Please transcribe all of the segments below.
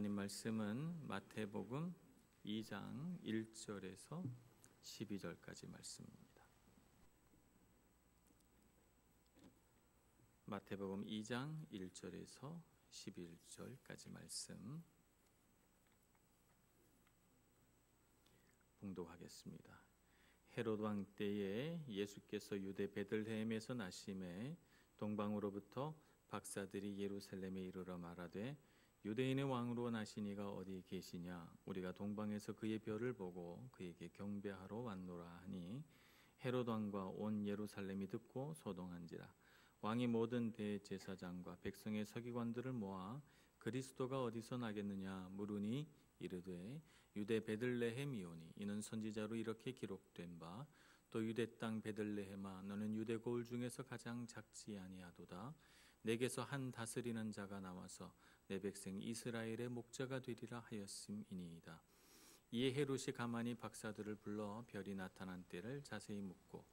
하나님 말씀은 마태복음 2장 1절에서 12절까지 말씀입니다. 마태복음 2장 1절에서 11절까지 말씀 봉독하겠습니다. 헤롯 왕 때에 예수께서 유대 베들레헴에서 나심에 동방으로부터 박사들이 예루살렘에 이르러 말하되 유대인의 왕으로 나신 이가 어디 계시냐? 우리가 동방에서 그의 별을 보고 그에게 경배하러 왔노라 하니 헤롯 왕과 온 예루살렘이 듣고 소동한지라. 왕이 모든 대제사장과 백성의 서기관들을 모아 그리스도가 어디서 나겠느냐 물으니 이르되 유대 베들레헴이오니 이는 선지자로 이렇게 기록된 바 또 유대 땅 베들레헴아 너는 유대 고을 중에서 가장 작지 아니하도다. 내게서 한 다스리는 자가 나와서 내 백성 이스라엘의 목자가 되리라 하였음이니이다. 이에 헤롯이 가만히 박사들을 불러 별이 나타난 때를 자세히 묻고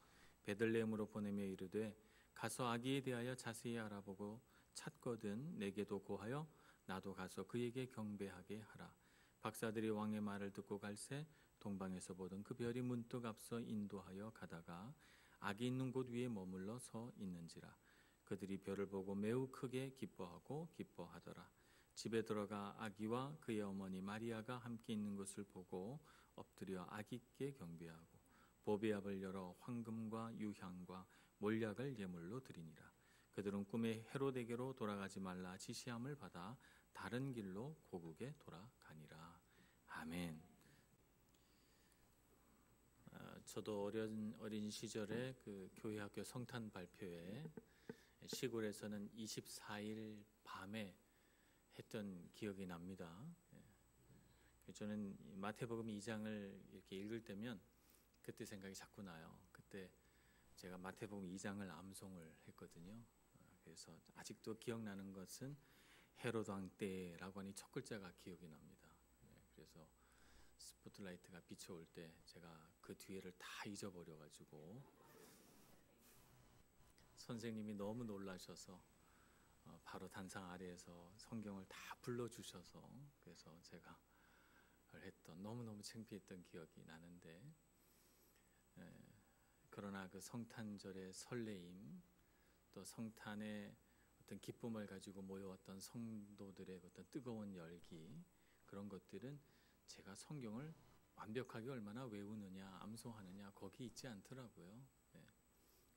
베들레헴으로 보내며 이르되 가서 아기에 대하여 자세히 알아보고 찾거든 내게도 고하여 나도 가서 그에게 경배하게 하라. 박사들이 왕의 말을 듣고 갈새 동방에서 보던 그 별이 문득 앞서 인도하여 가다가 아기 있는 곳 위에 머물러 서 있는지라. 그들이 별을 보고 매우 크게 기뻐하더라. 집에 들어가 아기와 그의 어머니 마리아가 함께 있는 것을 보고 엎드려 아기께 경배하고 보배압을 열어 황금과 유향과 몰약을 예물로 드리니라. 그들은 꿈에 헤롯에게로 돌아가지 말라 지시함을 받아 다른 길로 고국에 돌아가니라. 아멘. 저도 어린 시절에 그 교회학교 성탄 발표회 시골에서는 24일 밤에 했던 기억이 납니다. 저는 마태복음 2장을 이렇게 읽을 때면 그때 생각이 자꾸 나요. 그때 제가 마태복음 2장을 암송을 했거든요. 그래서 아직도 기억나는 것은 헤롯 왕 때라고 하니 첫 글자가 기억이 납니다. 그래서 스포트라이트가 비춰올 때 제가 그 뒤에를 다 잊어버려가지고 선생님이 너무 놀라셔서 바로 단상 아래에서 성경을 다 불러주셔서 그래서 제가 했던 너무너무 창피했던 기억이 나는데 그러나 그 성탄절의 설레임 또 성탄의 어떤 기쁨을 가지고 모여왔던 성도들의 어떤 뜨거운 열기 그런 것들은 제가 성경을 완벽하게 얼마나 외우느냐 암송하느냐 거기 있지 않더라고요.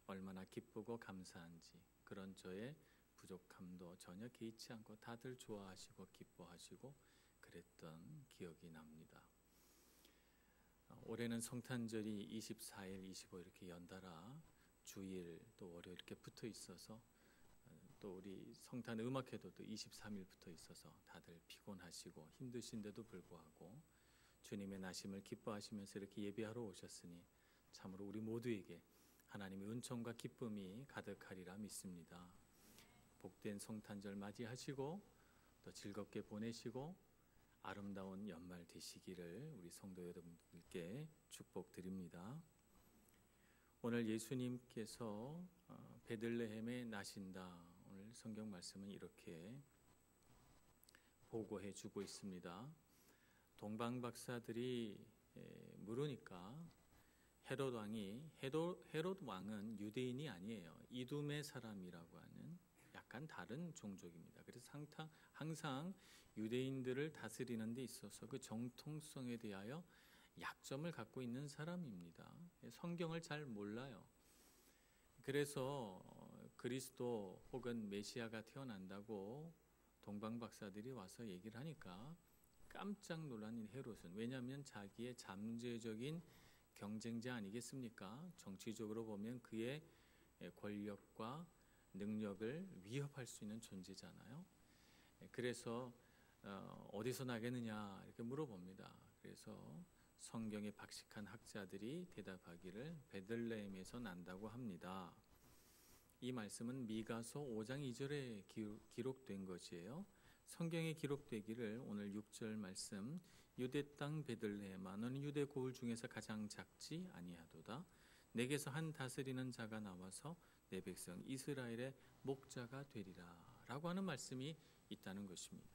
얼마나 기쁘고 감사한지 그런 저의 부족함도 전혀 개의치 않고 다들 좋아하시고 기뻐하시고 그랬던 기억이 납니다. 올해는 성탄절이 24일, 25일 이렇게 연달아 주일 또 월요일 이렇게 붙어 있어서 또 우리 성탄 음악회도 또 23일 붙어 있어서 다들 피곤하시고 힘드신데도 불구하고 주님의 나심을 기뻐하시면서 이렇게 예배하러 오셨으니 참으로 우리 모두에게 하나님의 은총과 기쁨이 가득하리라 믿습니다. 복된 성탄절 맞이하시고 또 즐겁게 보내시고 아름다운 연말 되시기를 우리 성도 여러분들께 축복드립니다. 오늘 예수님께서 베들레헴에 나신다. 오늘 성경 말씀은 이렇게 보고해 주고 있습니다. 동방 박사들이 물으니까 헤롯 왕은 유대인이 아니에요. 이두메 사람이라고 하는 약간 다른 종족입니다. 그래서 항상 유대인들을 다스리는 데 있어서 그 정통성에 대하여 약점을 갖고 있는 사람입니다. 성경을 잘 몰라요. 그래서 그리스도 혹은 메시아가 태어난다고 동방 박사들이 와서 얘기를 하니까 깜짝 놀란 헤롯은 왜냐하면 자기의 잠재적인 경쟁자 아니겠습니까? 정치적으로 보면 그의 권력과 능력을 위협할 수 있는 존재잖아요. 그래서 어디서 나겠느냐 이렇게 물어봅니다. 그래서 성경에 박식한 학자들이 대답하기를 베들레헴에서 난다고 합니다. 이 말씀은 미가서 5장 2절에 기록된 것이에요. 성경에 기록되기를 오늘 6절 말씀 유대 땅 베들레헴아 너는 유대 고을 중에서 가장 작지 아니하도다. 내게서 한 다스리는 자가 나와서 내 백성 이스라엘의 목자가 되리라 라고 하는 말씀이 있다는 것입니다.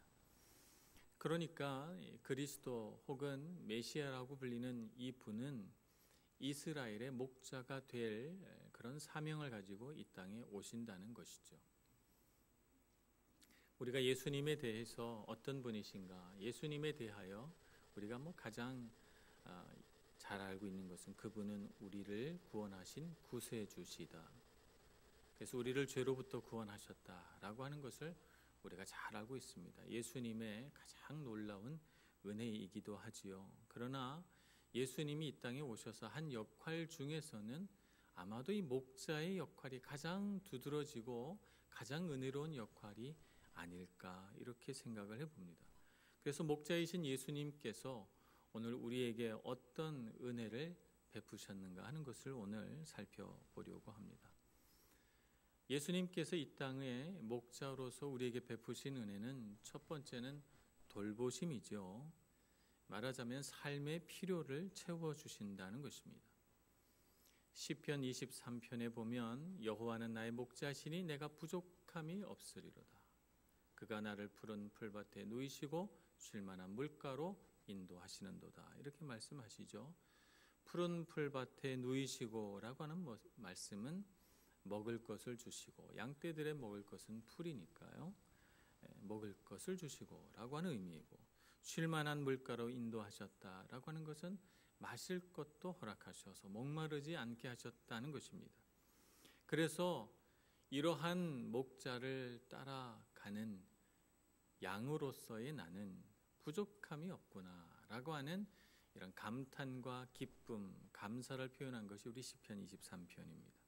그러니까 그리스도 혹은 메시아라고 불리는 이 분은 이스라엘의 목자가 될 그런 사명을 가지고 이 땅에 오신다는 것이죠. 우리가 예수님에 대해서 어떤 분이신가, 예수님에 대하여 우리가 가장 잘 알고 있는 것은 그분은 우리를 구원하신 구세주시다. 그래서 우리를 죄로부터 구원하셨다라고 하는 것을 우리가 잘 알고 있습니다. 예수님의 가장 놀라운 은혜이기도 하지요. 그러나 예수님이 이 땅에 오셔서 한 역할 중에서는 아마도 이 목자의 역할이 가장 두드러지고 가장 은혜로운 역할이 아닐까 이렇게 생각을 해봅니다. 그래서 목자이신 예수님께서 오늘 우리에게 어떤 은혜를 베푸셨는가 하는 것을 오늘 살펴보려고 합니다. 예수님께서 이 땅에 목자로서 우리에게 베푸신 은혜는 첫 번째는 돌보심이죠. 말하자면 삶의 필요를 채워주신다는 것입니다. 시편 23편에 보면 여호와는 나의 목자시니 내가 부족함이 없으리로다. 그가 나를 푸른 풀밭에 누이시고 쉴만한 물가로 인도하시는도다. 이렇게 말씀하시죠. 푸른 풀밭에 누이시고 라고 하는 말씀은 먹을 것을 주시고, 양떼들의 먹을 것은 풀이니까요. 먹을 것을 주시고 라고 하는 의미이고, 쉴만한 물가로 인도하셨다라고 하는 것은 마실 것도 허락하셔서 목마르지 않게 하셨다는 것입니다. 그래서 이러한 목자를 따라가는 양으로서의 나는 부족함이 없구나라고 하는 이런 감탄과 기쁨, 감사를 표현한 것이 우리 시편 23편입니다.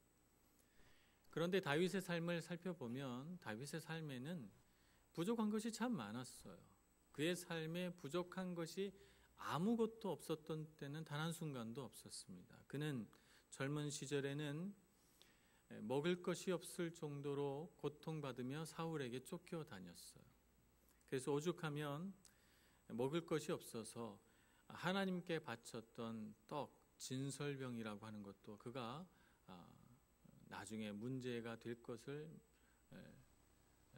그런데 다윗의 삶을 살펴보면 다윗의 삶에는 부족한 것이 참 많았어요. 그의 삶에 부족한 것이 아무것도 없었던 때는 단 한순간도 없었습니다. 그는 젊은 시절에는 먹을 것이 없을 정도로 고통받으며 사울에게 쫓겨다녔어요. 그래서 오죽하면 먹을 것이 없어서 하나님께 바쳤던 떡, 진설병이라고 하는 것도 그가 나중에 문제가 될 것을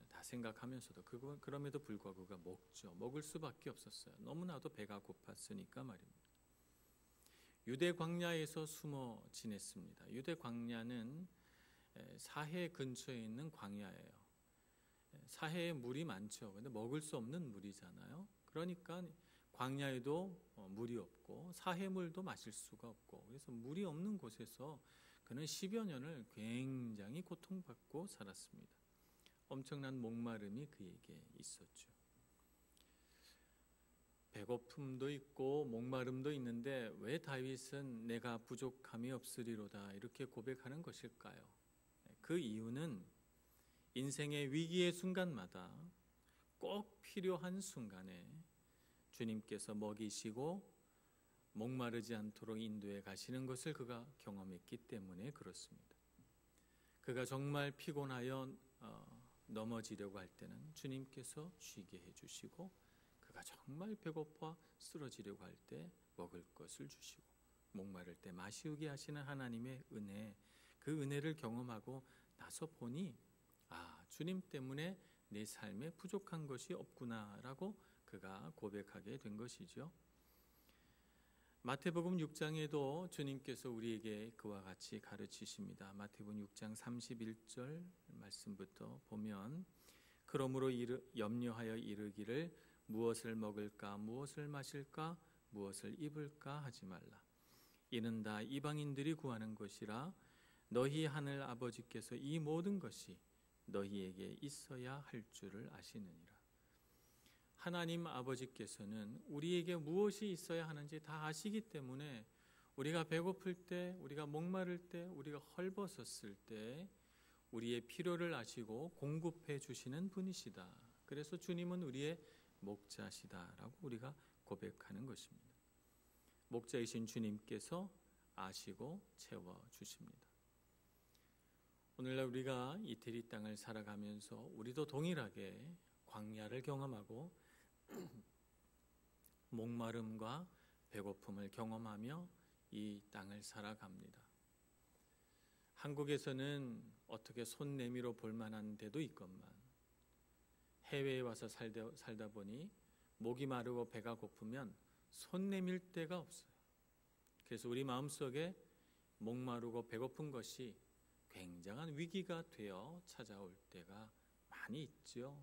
다 생각하면서도 그럼에도 불구하고 그가 먹을 수밖에 없었어요. 너무나도 배가 고팠으니까 말입니다. 유대 광야에서 숨어 지냈습니다. 유대 광야는 사해 근처에 있는 광야예요. 사해에 물이 많죠. 근데 먹을 수 없는 물이잖아요. 그러니까 광야에도 물이 없고 사해물도 마실 수가 없고, 그래서 물이 없는 곳에서 그는 10여 년을 굉장히 고통받고 살았습니다. 엄청난 목마름이 그에게 있었죠. 배고픔도 있고 목마름도 있는데 왜 다윗은 내가 부족함이 없으리로다 이렇게 고백하는 것일까요? 그 이유는 인생의 위기의 순간마다 꼭 필요한 순간에 주님께서 먹이시고 목마르지 않도록 인도해 가시는 것을 그가 경험했기 때문에 그렇습니다. 그가 정말 피곤하여 넘어지려고 할 때는 주님께서 쉬게 해주시고, 그가 정말 배고파 쓰러지려고 할 때 먹을 것을 주시고, 목마를 때 마시우게 하시는 하나님의 은혜, 그 은혜를 경험하고 나서 보니 주님 때문에 내 삶에 부족한 것이 없구나라고 그가 고백하게 된 것이죠. 마태복음 6장에도 주님께서 우리에게 그와 같이 가르치십니다. 마태복음 6장 31절 말씀부터 보면, 그러므로 염려하여 이르기를 무엇을 먹을까 무엇을 마실까 무엇을 입을까 하지 말라. 이는 다 이방인들이 구하는 것이라. 너희 하늘 아버지께서 이 모든 것이 너희에게 있어야 할 줄을 아시느니라. 하나님 아버지께서는 우리에게 무엇이 있어야 하는지 다 아시기 때문에 우리가 배고플 때, 우리가 목마를 때, 우리가 헐벗었을 때 우리의 필요를 아시고 공급해 주시는 분이시다. 그래서 주님은 우리의 목자시다라고 우리가 고백하는 것입니다. 목자이신 주님께서 아시고 채워주십니다. 오늘날 우리가 이태리 땅을 살아가면서 우리도 동일하게 광야를 경험하고 목마름과 배고픔을 경험하며 이 땅을 살아갑니다. 한국에서는 어떻게 손 내밀어 볼 만한 데도 있건만 해외에 와서 살다 보니 목이 마르고 배가 고프면 손 내밀 데가 없어요. 그래서 우리 마음속에 목마르고 배고픈 것이 굉장한 위기가 되어 찾아올 때가 많이 있죠.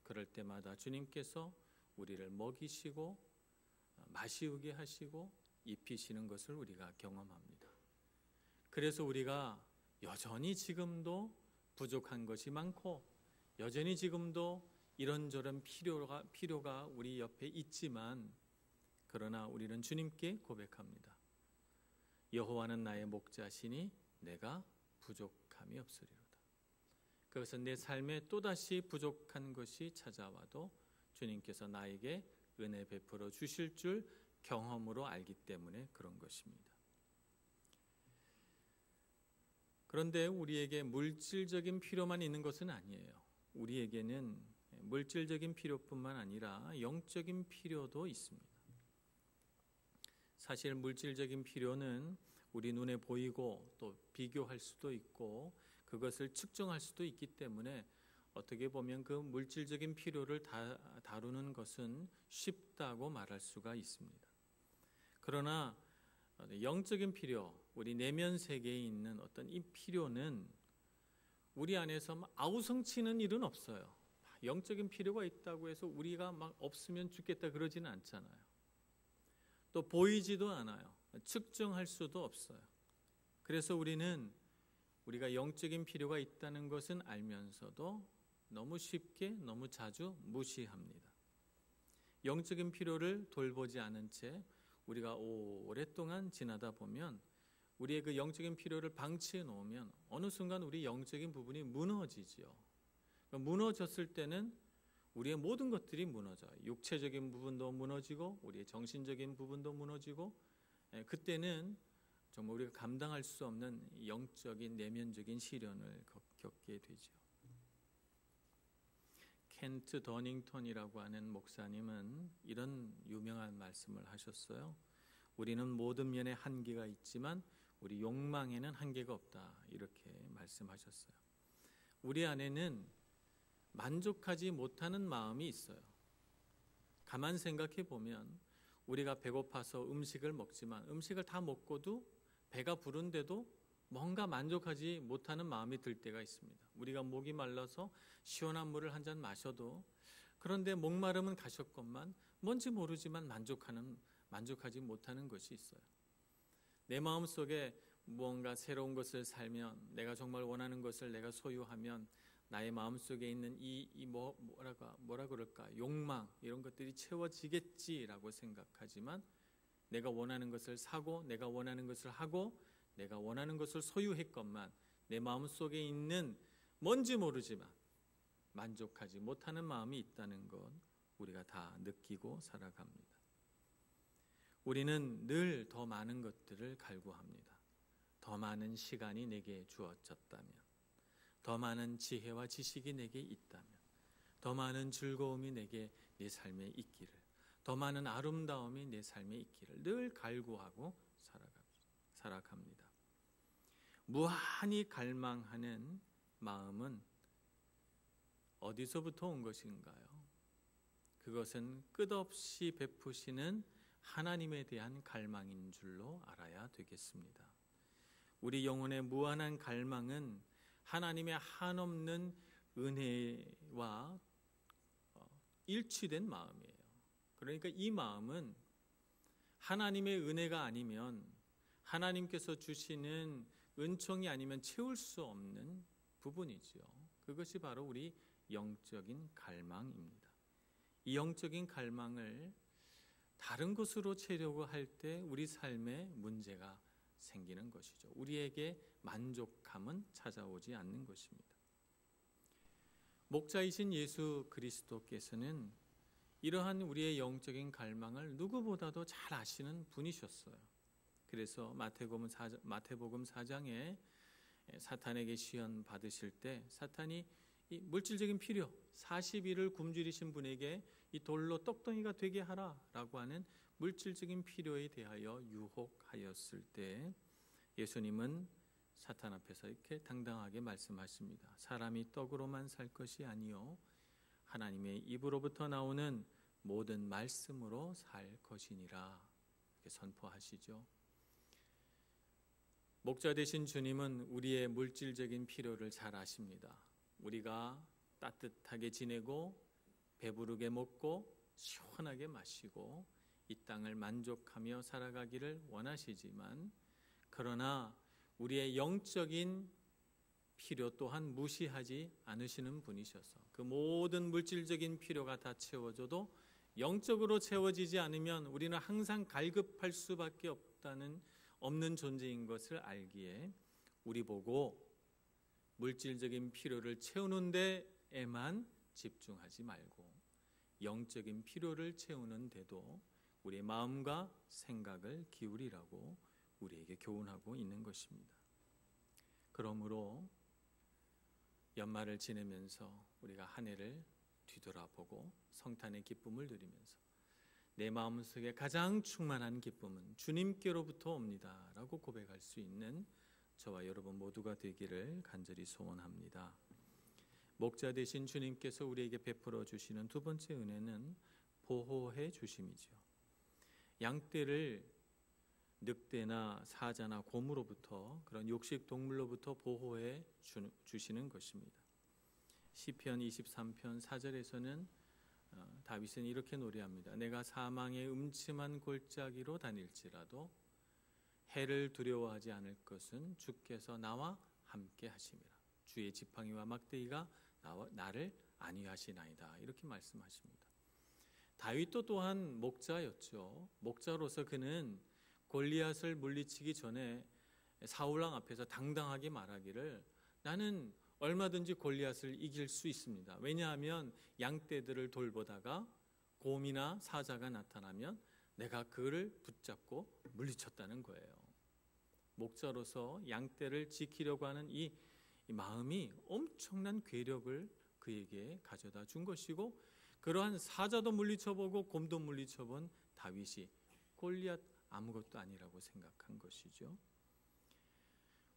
그럴 때마다 주님께서 우리를 먹이시고 마시우게 하시고 입히시는 것을 우리가 경험합니다. 그래서 우리가 여전히 지금도 부족한 것이 많고 여전히 지금도 이런저런 필요가 우리 옆에 있지만 그러나 우리는 주님께 고백합니다. 여호와는 나의 목자시니 내가 부족함이 없으리로다. 그래서 내 삶에 또다시 부족한 것이 찾아와도 주님께서 나에게 은혜 베풀어 주실 줄 경험으로 알기 때문에 그런 것입니다. 그런데 우리에게 물질적인 필요만 있는 것은 아니에요. 우리에게는 물질적인 필요뿐만 아니라 영적인 필요도 있습니다. 사실 물질적인 필요는 우리 눈에 보이고 또 비교할 수도 있고 그것을 측정할 수도 있기 때문에 어떻게 보면 그 물질적인 필요를 다루는 것은 쉽다고 말할 수가 있습니다. 그러나 영적인 필요, 우리 내면 세계에 있는 어떤 이 필요는 우리 안에서 아우성치는 일은 없어요. 영적인 필요가 있다고 해서 우리가 막 없으면 죽겠다 그러지는 않잖아요. 또 보이지도 않아요. 측정할 수도 없어요. 그래서 우리가 영적인 필요가 있다는 것은 알면서도 너무 쉽게 너무 자주 무시합니다. 영적인 필요를 돌보지 않은 채 우리가 오랫동안 지나다 보면 우리의 그 영적인 필요를 방치해 놓으면 어느 순간 우리 영적인 부분이 무너지죠. 무너졌을 때는 우리의 모든 것들이 무너져요. 육체적인 부분도 무너지고 우리의 정신적인 부분도 무너지고 그때는 정말 우리가 감당할 수 없는 영적인 내면적인 시련을 겪게 되죠. 켄트 더닝턴이라고 하는 목사님은 이런 유명한 말씀을 하셨어요. 우리는 모든 면에 한계가 있지만 우리 욕망에는 한계가 없다. 이렇게 말씀하셨어요. 우리 안에는 만족하지 못하는 마음이 있어요. 가만 생각해 보면 우리가 배고파서 음식을 먹지만 음식을 다 먹고도 배가 부른데도 뭔가 만족하지 못하는 마음이 들 때가 있습니다. 우리가 목이 말라서 시원한 물을 한 잔 마셔도 그런데 목마름은 가셨건만 뭔지 모르지만 만족하지 못하는 것이 있어요. 내 마음속에 무언가 새로운 것을 살면 내가 정말 원하는 것을 내가 소유하면 나의 마음속에 있는 뭐라 그럴까 욕망 이런 것들이 채워지겠지라고 생각하지만 내가 원하는 것을 사고 내가 원하는 것을 하고 내가 원하는 것을 소유했건만 내 마음속에 있는 뭔지 모르지만 만족하지 못하는 마음이 있다는 것 우리가 다 느끼고 살아갑니다. 우리는 늘 더 많은 것들을 갈구합니다. 더 많은 시간이 내게 주어졌다면, 더 많은 지혜와 지식이 내게 있다면, 더 많은 즐거움이 내게 내 삶에 있기를, 더 많은 아름다움이 내 삶에 있기를 늘 갈구하고 살아갑니다. 무한히 갈망하는 마음은 어디서부터 온 것인가요? 그것은 끝없이 베푸시는 하나님에 대한 갈망인 줄로 알아야 되겠습니다. 우리 영혼의 무한한 갈망은 하나님의 한없는 은혜와 일치된 마음이에요. 그러니까 이 마음은 하나님의 은혜가 아니면 하나님께서 주시는 은총이 아니면 채울 수 없는 부분이죠. 그것이 바로 우리 영적인 갈망입니다. 이 영적인 갈망을 다른 것으로 채우려고 할 때 우리 삶에 문제가 생기는 것이죠. 우리에게 만족함은 찾아오지 않는 것입니다. 목자이신 예수 그리스도께서는 이러한 우리의 영적인 갈망을 누구보다도 잘 아시는 분이셨어요. 그래서 마태복음 4장에 사탄에게 시험 받으실 때 사탄이 이 물질적인 필요 40일을 굶주리신 분에게 이 돌로 떡덩이가 되게 하라라고 하는 물질적인 필요에 대하여 유혹하였을 때 예수님은 사탄 앞에서 이렇게 당당하게 말씀하십니다. 사람이 떡으로만 살 것이 아니요 하나님의 입으로부터 나오는 모든 말씀으로 살 것이니라 이렇게 선포하시죠. 목자 되신 주님은 우리의 물질적인 필요를 잘 아십니다. 우리가 따뜻하게 지내고 배부르게 먹고 시원하게 마시고 이 땅을 만족하며 살아가기를 원하시지만, 그러나 우리의 영적인 필요 또한 무시하지 않으시는 분이셔서 그 모든 물질적인 필요가 다 채워져도 영적으로 채워지지 않으면 우리는 항상 갈급할 수밖에 없는 존재인 것을 알기에 우리 보고 물질적인 필요를 채우는 데에만 집중하지 말고 영적인 필요를 채우는 데도 우리의 마음과 생각을 기울이라고 우리에게 교훈하고 있는 것입니다. 그러므로 연말을 지내면서 우리가 한 해를 뒤돌아보고 성탄의 기쁨을 누리면서 내 마음속에 가장 충만한 기쁨은 주님께로부터 옵니다 라고 고백할 수 있는 저와 여러분 모두가 되기를 간절히 소원합니다. 목자 되신 주님께서 우리에게 베풀어 주시는 두 번째 은혜는 보호해 주심이죠. 양떼를 늑대나 사자나 곰으로부터, 그런 육식 동물로부터 보호해 주시는 것입니다. 시편 23편 4절에서는 다윗은 이렇게 노래합니다. 내가 사망의 음침한 골짜기로 다닐지라도 해를 두려워하지 않을 것은 주께서 나와 함께 하심이라. 주의 지팡이와 막대기가 나를 안위하시나이다. 이렇게 말씀하십니다. 다윗도 또한 목자였죠. 목자로서 그는 골리앗을 물리치기 전에 사울왕 앞에서 당당하게 말하기를, 나는 얼마든지 골리앗을 이길 수 있습니다. 왜냐하면 양떼들을 돌보다가 곰이나 사자가 나타나면 내가 그를 붙잡고 물리쳤다는 거예요. 목자로서 양떼를 지키려고 하는 이 마음이 엄청난 괴력을 그에게 가져다 준 것이고, 그러한 사자도 물리쳐보고 곰도 물리쳐본 다윗이 골리앗 아무것도 아니라고 생각한 것이죠.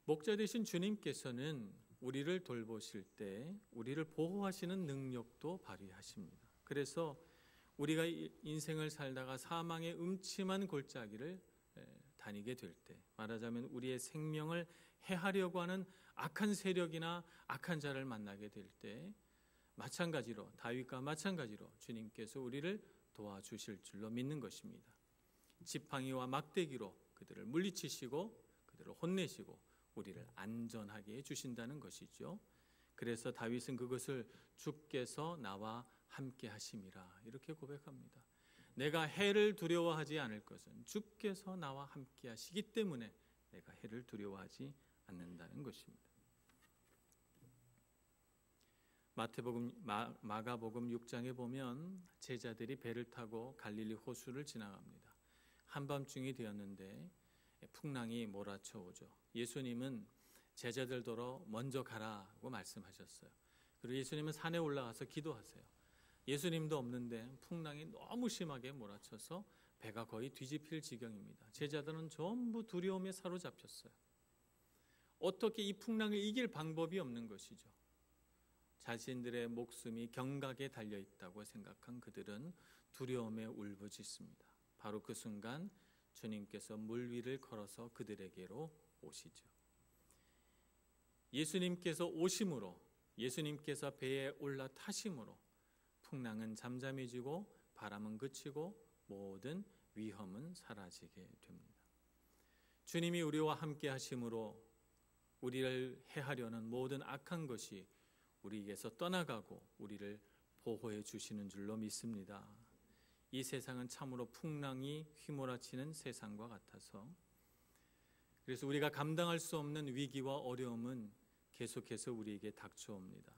목자 되신 주님께서는 우리를 돌보실 때 우리를 보호하시는 능력도 발휘하십니다. 그래서 우리가 인생을 살다가 사망의 음침한 골짜기를 다니게 될 때, 말하자면 우리의 생명을 해하려고 하는 악한 세력이나 악한 자를 만나게 될 때, 마찬가지로 다윗과 마찬가지로 주님께서 우리를 도와주실 줄로 믿는 것입니다. 지팡이와 막대기로 그들을 물리치시고 그들을 혼내시고 우리를 안전하게 해주신다는 것이죠. 그래서 다윗은 그것을 주께서 나와 함께 하심이라 이렇게 고백합니다. 내가 해를 두려워하지 않을 것은 주께서 나와 함께 하시기 때문에 내가 해를 두려워하지 않는다는 것입니다. 마가복음 6장에 보면 제자들이 배를 타고 갈릴리 호수를 지나갑니다. 한밤중이 되었는데 풍랑이 몰아쳐 오죠. 예수님은 제자들더러 먼저 가라고 말씀하셨어요. 그리고 예수님은 산에 올라가서 기도하세요. 예수님도 없는데 풍랑이 너무 심하게 몰아쳐서 배가 거의 뒤집힐 지경입니다. 제자들은 전부 두려움에 사로잡혔어요. 어떻게 이 풍랑을 이길 방법이 없는 것이죠. 자신들의 목숨이 경각에 달려있다고 생각한 그들은 두려움에 울부짖습니다. 바로 그 순간 주님께서 물 위를 걸어서 그들에게로 오시죠. 예수님께서 오심으로, 예수님께서 배에 올라타심으로 풍랑은 잠잠해지고 바람은 그치고 모든 위험은 사라지게 됩니다. 주님이 우리와 함께 하심으로 우리를 해하려는 모든 악한 것이 우리에게서 떠나가고 우리를 보호해 주시는 줄로 믿습니다. 이 세상은 참으로 풍랑이 휘몰아치는 세상과 같아서, 그래서 우리가 감당할 수 없는 위기와 어려움은 계속해서 우리에게 닥쳐옵니다.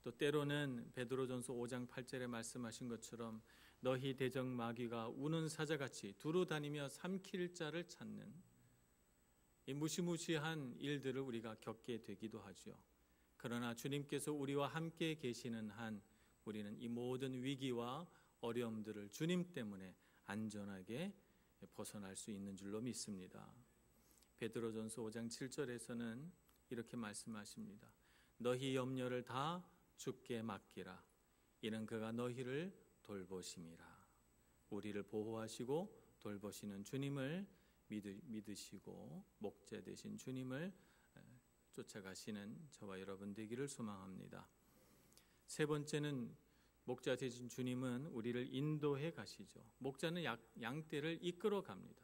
또 때로는 베드로전서 5장 8절에 말씀하신 것처럼 너희 대적 마귀가 우는 사자같이 두루 다니며 삼킬 자를 찾는 이 무시무시한 일들을 우리가 겪게 되기도 하죠. 그러나 주님께서 우리와 함께 계시는 한 우리는 이 모든 위기와 어려움들을 주님 때문에 안전하게 벗어날 수 있는 줄로 믿습니다. 베드로전서 5장 7절에서는 이렇게 말씀하십니다. 너희 염려를 다 주께 맡기라. 이는 그가 너희를 돌보심이라. 우리를 보호하시고 돌보시는 주님을 믿으시고 목자 되신 주님을 쫓아가시는 저와 여러분 되기를 소망합니다. 세 번째는 목자 되신 주님은 우리를 인도해 가시죠. 목자는 양떼를 이끌어 갑니다.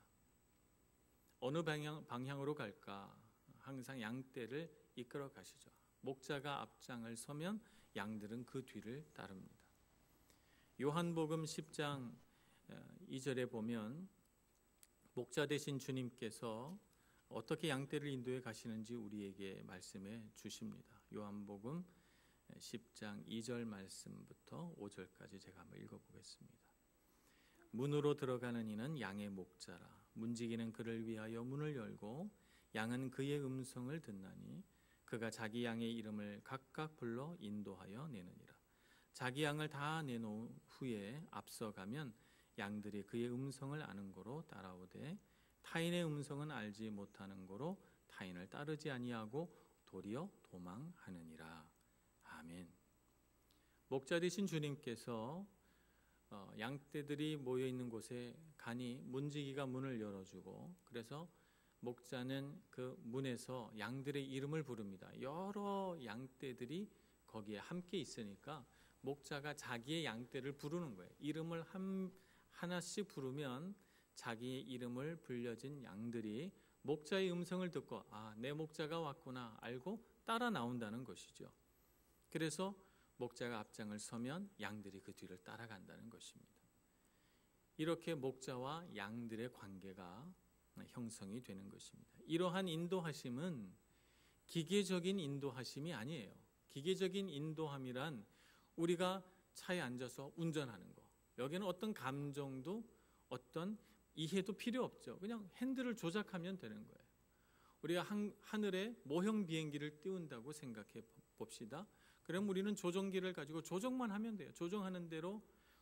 어느 방향으로 갈까? 항상 양떼를 이끌어 가시죠. 목자가 앞장을 서면 양들은 그 뒤를 따릅니다. 요한복음 10장 2절에 보면 목자 되신 주님께서 어떻게 양떼를 인도해 가시는지 우리에게 말씀해 주십니다. 요한복음 10장 2절 말씀부터 5절까지 제가 한번 읽어보겠습니다. 문으로 들어가는 이는 양의 목자라. 문지기는 그를 위하여 문을 열고 양은 그의 음성을 듣나니 그가 자기 양의 이름을 각각 불러 인도하여 내느니라. 자기 양을 다 내놓은 후에 앞서가면 양들이 그의 음성을 아는 고로 따라오되 타인의 음성은 알지 못하는 고로 타인을 따르지 아니하고 도리어 도망하느니라. 아멘. 목자 되신 주님께서 양떼들이 모여 있는 곳에 가니 문지기가 문을 열어주고, 그래서 목자는 그 문에서 양들의 이름을 부릅니다. 여러 양떼들이 거기에 함께 있으니까 목자가 자기의 양떼를 부르는 거예요. 이름을 하나씩 부르면 자기의 이름을 불려진 양들이 목자의 음성을 듣고 내 목자가 왔구나 알고 따라 나온다는 것이죠. 그래서 목자가 앞장을 서면 양들이 그 뒤를 따라간다는 것입니다. 이렇게 목자와 양들의 관계가 형성이 되는 것입니다. 이러한 인도하심은 기계적인 인도하심이 아니에요. 기계적인 인도함이란 우리가 차에 앉아서 운전하는 거, 여기는 어떤 감정도 어떤 이해도 필요 없죠. 그냥 핸들을 조작하면 되는 거예요. 우리가 하늘에 모형 비행기를 띄운다고 생각해 봅시다. 그럼 우리는 조종기를 가지고 조종만 하면 돼요. 조종하는 대로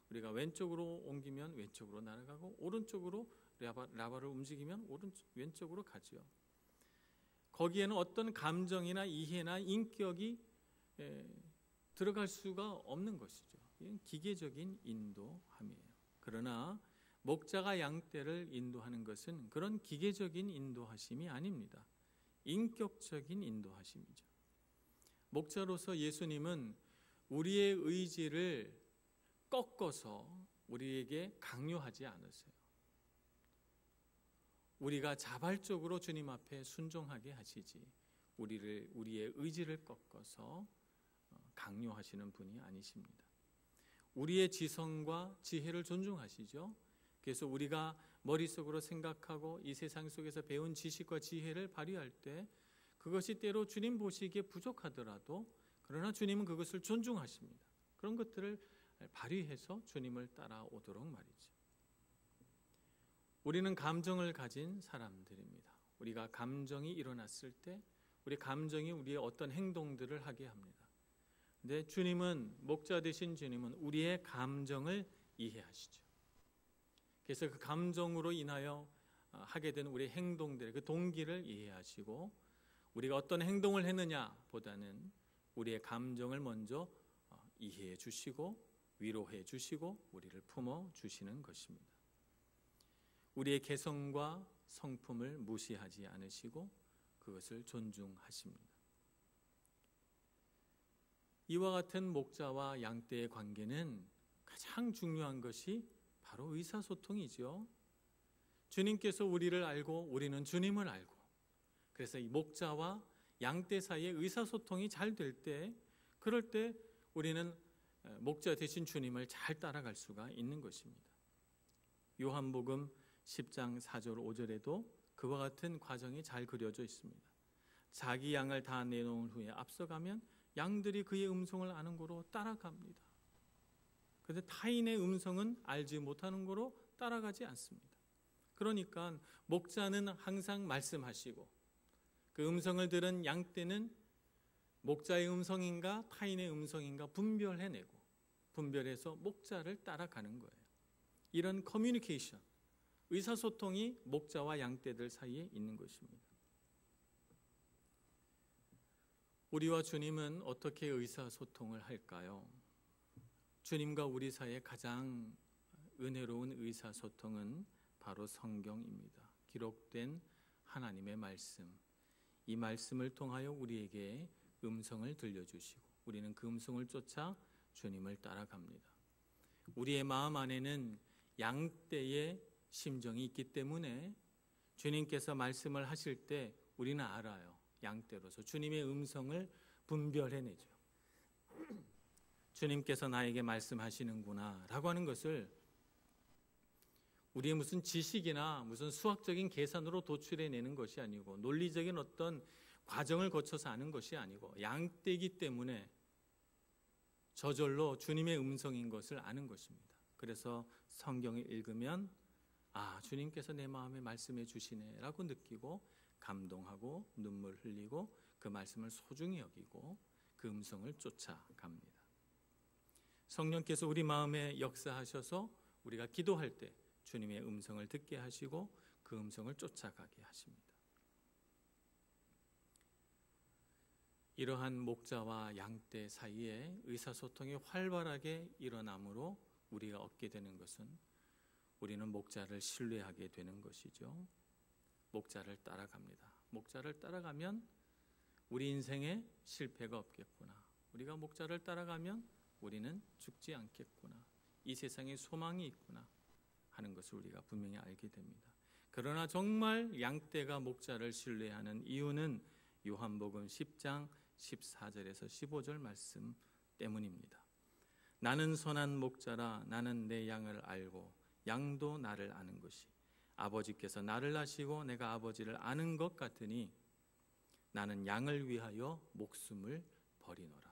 우리가 왼쪽으로 옮기면 왼쪽으로 날아가고, 오른쪽으로 라바를 움직이면 왼쪽으로 가죠. 거기에는 어떤 감정이나 이해나 인격이 들어갈 수가 없는 것이죠. 이건 기계적인 인도함이에요. 그러나 목자가 양떼를 인도하는 것은 그런 기계적인 인도하심이 아닙니다. 인격적인 인도하심이죠. 목자로서 예수님은 우리의 의지를 꺾어서 우리에게 강요하지 않으세요. 우리가 자발적으로 주님 앞에 순종하게 하시지 우리의 의지를 꺾어서 강요하시는 분이 아니십니다. 우리의 지성과 지혜를 존중하시죠. 그래서 우리가 머릿속으로 생각하고 이 세상 속에서 배운 지식과 지혜를 발휘할 때 그것이 때로 주님 보시기에 부족하더라도, 그러나 주님은 그것을 존중하십니다. 그런 것들을 발휘해서 주님을 따라오도록 말이죠. 우리는 감정을 가진 사람들입니다. 우리가 감정이 일어났을 때 우리 감정이 우리의 어떤 행동들을 하게 합니다. 근데 주님은, 목자 되신 주님은 우리의 감정을 이해하시죠. 그래서 그 감정으로 인하여 하게 되는 우리의 행동들의 그 동기를 이해하시고, 우리가 어떤 행동을 했느냐 보다는 우리의 감정을 먼저 이해해 주시고 위로해 주시고 우리를 품어 주시는 것입니다. 우리의 개성과 성품을 무시하지 않으시고 그것을 존중하십니다. 이와 같은 목자와 양떼의 관계는 가장 중요한 것이 바로 의사소통이죠. 주님께서 우리를 알고 우리는 주님을 알고, 그래서 이 목자와 양떼 사이의 의사소통이 잘 될 때, 그럴 때 우리는 목자 되신 주님을 잘 따라갈 수가 있는 것입니다. 요한복음 10장 4절 5절에도 그와 같은 과정이 잘 그려져 있습니다. 자기 양을 다 내놓은 후에 앞서가면 양들이 그의 음성을 아는 고로 따라갑니다. 그런데 타인의 음성은 알지 못하는 고로 따라가지 않습니다. 그러니까 목자는 항상 말씀하시고 그 음성을 들은 양떼는 목자의 음성인가 타인의 음성인가 분별해서 목자를 따라가는 거예요. 이런 커뮤니케이션, 의사소통이 목자와 양떼들 사이에 있는 것입니다. 우리와 주님은 어떻게 의사소통을 할까요? 주님과 우리 사이의 가장 은혜로운 의사소통은 바로 성경입니다. 기록된 하나님의 말씀, 이 말씀을 통하여 우리에게 음성을 들려주시고 우리는 그 음성을 쫓아 주님을 따라갑니다. 우리의 마음 안에는 양떼의 심정이 있기 때문에 주님께서 말씀을 하실 때 우리는 알아요. 양떼로서 주님의 음성을 분별해내죠. 주님께서 나에게 말씀하시는구나 라고 하는 것을 우리의 무슨 지식이나 무슨 수학적인 계산으로 도출해내는 것이 아니고 논리적인 어떤 과정을 거쳐서 아는 것이 아니고 양떼이기 때문에 저절로 주님의 음성인 것을 아는 것입니다. 그래서 성경을 읽으면 주님께서 내 마음에 말씀해 주시네 라고 느끼고 감동하고 눈물 흘리고 그 말씀을 소중히 여기고 그 음성을 쫓아갑니다. 성령께서 우리 마음에 역사하셔서 우리가 기도할 때 주님의 음성을 듣게 하시고 그 음성을 쫓아가게 하십니다. 이러한 목자와 양떼 사이에 의사소통이 활발하게 일어남으로 우리가 얻게 되는 것은 우리는 목자를 신뢰하게 되는 것이죠. 목자를 따라갑니다. 목자를 따라가면 우리 인생에 실패가 없겠구나. 우리가 목자를 따라가면 우리는 죽지 않겠구나. 이 세상에 소망이 있구나 하는 것을 우리가 분명히 알게 됩니다. 그러나 정말 양떼가 목자를 신뢰하는 이유는 요한복음 10장 14절에서 15절 말씀 때문입니다. 나는 선한 목자라. 나는 내 양을 알고 양도 나를 아는 것이 아버지께서 나를 아시고 내가 아버지를 아는 것 같으니 나는 양을 위하여 목숨을 버리노라.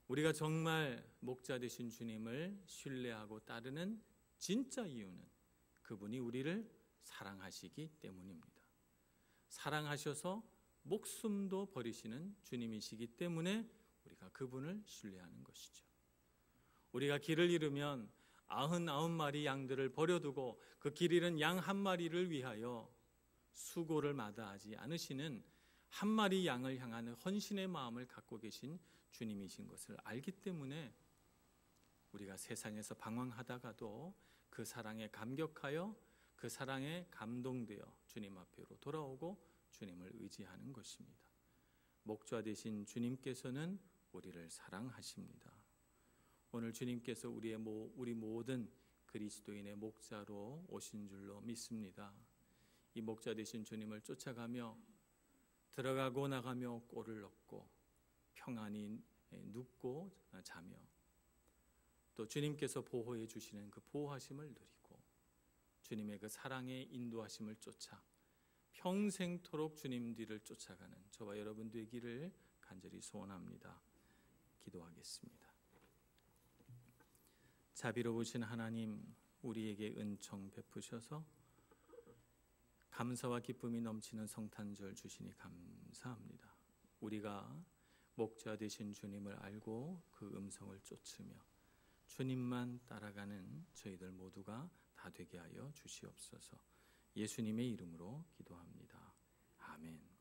우리가 정말 목자 되신 주님을 신뢰하고 따르는 진짜 이유는 그분이 우리를 사랑하시기 때문입니다. 사랑하셔서 목숨도 버리시는 주님이시기 때문에 우리가 그분을 신뢰하는 것이죠. 우리가 길을 잃으면 99마리 양들을 버려두고 그 길 잃은 양 한 마리를 위하여 수고를 마다하지 않으시는 한 마리 양을 향한 헌신의 마음을 갖고 계신 주님이신 것을 알기 때문에 우리가 세상에서 방황하다가도 그 사랑에 감격하여 그 사랑에 감동되어 주님 앞으로 돌아오고 주님을 의지하는 것입니다. 목자 되신 주님께서는 우리를 사랑하십니다. 오늘 주님께서 우리 모든 그리스도인의 목자로 오신 줄로 믿습니다. 이 목자 되신 주님을 쫓아가며 들어가고 나가며 꼴을 얻고 평안히 눕고 자며 또 주님께서 보호해 주시는 그 보호하심을 누리고 주님의 그 사랑의 인도하심을 쫓아 평생토록 주님 뒤를 쫓아가는 저와 여러분 되기를 간절히 소원합니다. 기도하겠습니다. 자비로우신 하나님, 우리에게 은총 베푸셔서 감사와 기쁨이 넘치는 성탄절 주시니 감사합니다. 우리가 목자 되신 주님을 알고 그 음성을 쫓으며 주님만 따라가는 저희들 모두가 다 되게 하여 주시옵소서. 예수님의 이름으로 기도합니다. 아멘.